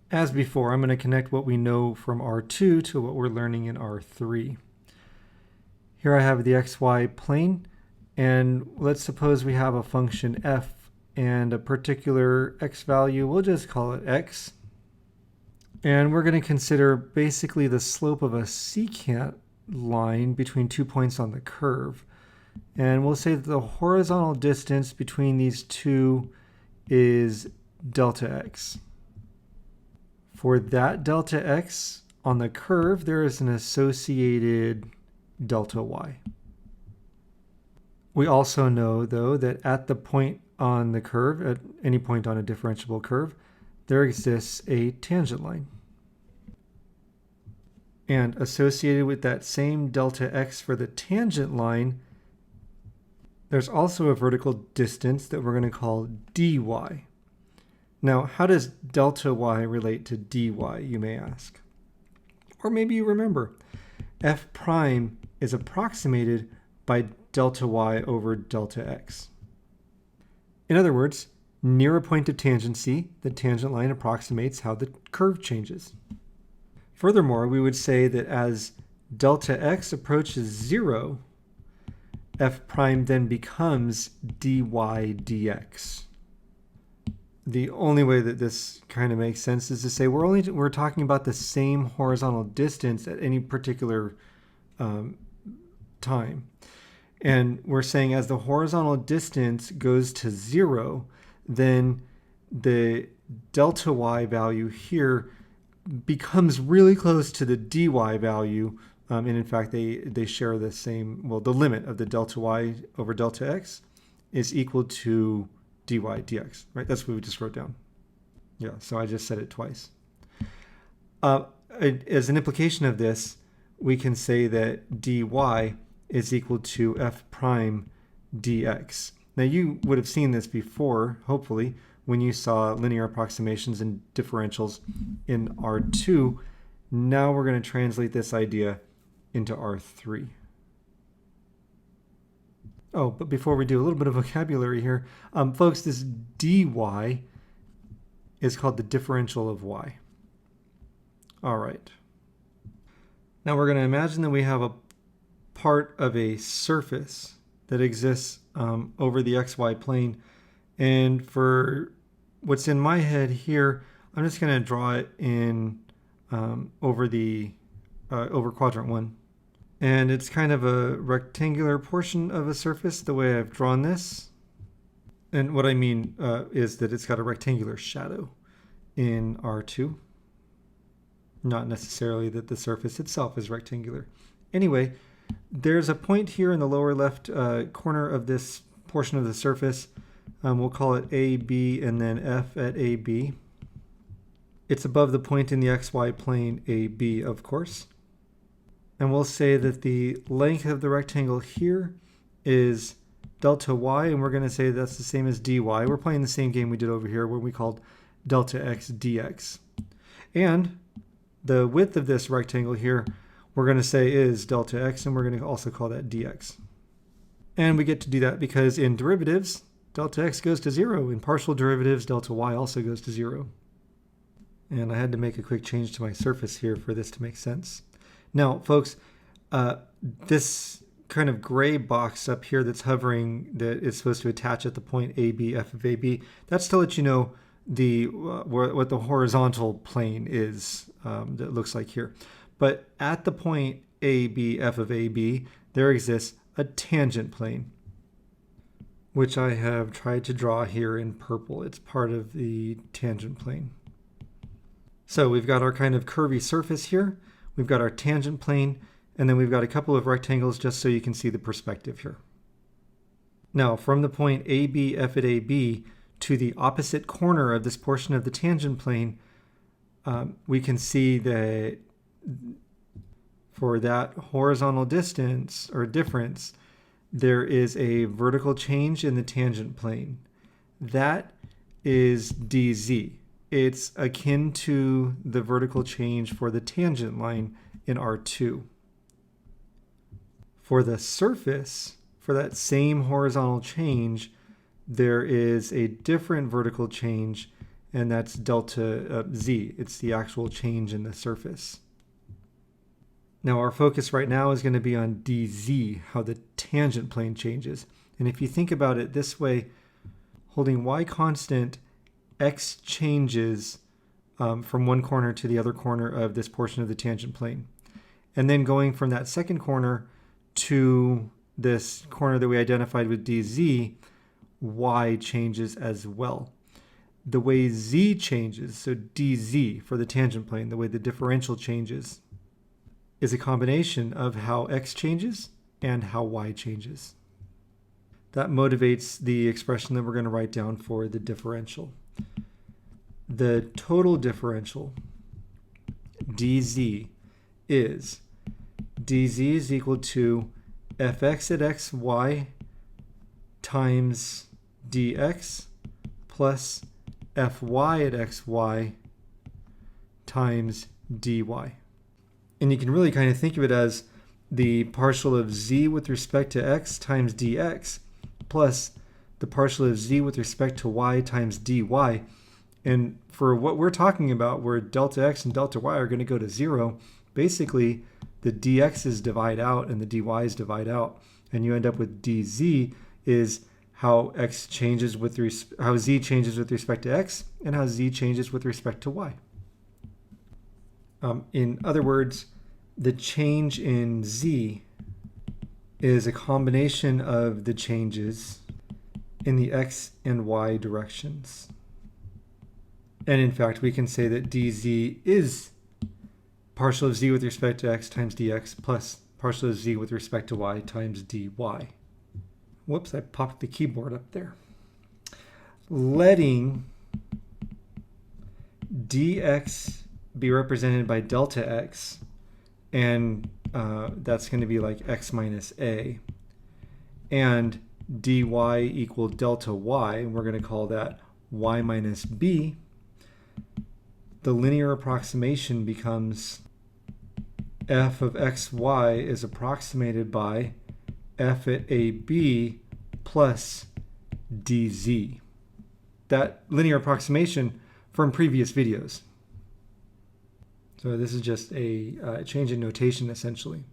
As before, I'm going to connect what we know from R2 to what we're learning in R3. Here I have the xy plane, and let's suppose we have a function f and a particular x value. We'll just call it x. And we're going to consider basically the slope of a secant line between 2 points on the curve. And we'll say that the horizontal distance between these two is delta x. For that delta x on the curve, there is an associated delta y. We also know, though, that at the point on the curve, at any point on a differentiable curve, there exists a tangent line. And associated with that same delta x for the tangent line, there's also a vertical distance that we're going to call dy. Now, how does delta y relate to dy, you may ask? Or maybe you remember, f prime is approximated by delta y over delta x. In other words, near a point of tangency, the tangent line approximates how the curve changes. Furthermore, we would say that as delta x approaches 0, f prime then becomes dy dx. The only way that this kind of makes sense is to say we're talking about the same horizontal distance at any particular time. And we're saying as the horizontal distance goes to 0, then the delta y value here becomes really close to the dy value. And in fact, they share the same, well, the limit of the delta y over delta x is equal to dy dx, right? That's what we just wrote down. Yeah, so I just said it twice. As an implication of this, we can say that dy is equal to f prime dx. Now you would have seen this before, hopefully, when you saw linear approximations and differentials in R2. Now we're going to translate this idea into R3. Oh, but before we do, a little bit of vocabulary here. Folks, this dy is called the differential of y. All right. Now we're going to imagine that we have a part of a surface that exists over the xy plane. And for what's in my head here, I'm just going to draw it in over quadrant 1. And it's kind of a rectangular portion of a surface, the way I've drawn this. And what I mean is that it's got a rectangular shadow in R2. Not necessarily that the surface itself is rectangular. Anyway, there's a point here in the lower left corner of this portion of the surface. We'll call it AB and then F at AB. It's above the point in the xy plane AB, of course. And we'll say that the length of the rectangle here is delta y, and we're going to say that's the same as dy. We're playing the same game we did over here when we called delta x dx. And the width of this rectangle here, we're going to say is delta x, and we're going to also call that dx. And we get to do that because in derivatives, delta x goes to 0. In partial derivatives, delta y also goes to 0. And I had to make a quick change to my surface here for this to make sense. Now, folks, this kind of gray box up here that's hovering, that is supposed to attach at the point AB, f of AB, that's to let you know what the horizontal plane is that looks like here. But at the point AB, f of AB, there exists a tangent plane, which I have tried to draw here in purple. It's part of the tangent plane. So we've got our kind of curvy surface here. We've got our tangent plane, and then we've got a couple of rectangles just so you can see the perspective here. Now, from the point AB, f at AB, to the opposite corner of this portion of the tangent plane, we can see that for that horizontal distance or difference, there is a vertical change in the tangent plane. That is dz. It's akin to the vertical change for the tangent line in R2. For the surface, for that same horizontal change, there is a different vertical change, and that's delta z. It's the actual change in the surface. Now our focus right now is going to be on dz, how the tangent plane changes. And if you think about it this way, holding y constant, x changes from one corner to the other corner of this portion of the tangent plane. And then going from that second corner to this corner that we identified with dz, y changes as well. The way z changes, so dz for the tangent plane, the way the differential changes, is a combination of how x changes and how y changes. That motivates the expression that we're going to write down for the differential. The total differential, dz, is equal to fx at xy times dx plus fy at xy times dy. And you can really kind of think of it as the partial of z with respect to x times dx plus the partial of z with respect to y times dy. And for what we're talking about, where delta x and delta y are going to go to 0, basically the dx's divide out and the dy's divide out. And you end up with dz is how z changes with respect to x and how z changes with respect to y. In other words, the change in z is a combination of the changes in the x and y directions. And in fact, we can say that dz is partial of z with respect to x times dx plus partial of z with respect to y times dy. Whoops, I popped the keyboard up there. Letting dx be represented by delta x, and that's going to be like x minus a, and dy equal delta y, and we're going to call that y minus b. The linear approximation becomes f of xy is approximated by f at ab plus dz. That linear approximation from previous videos. So this is just a change in notation essentially.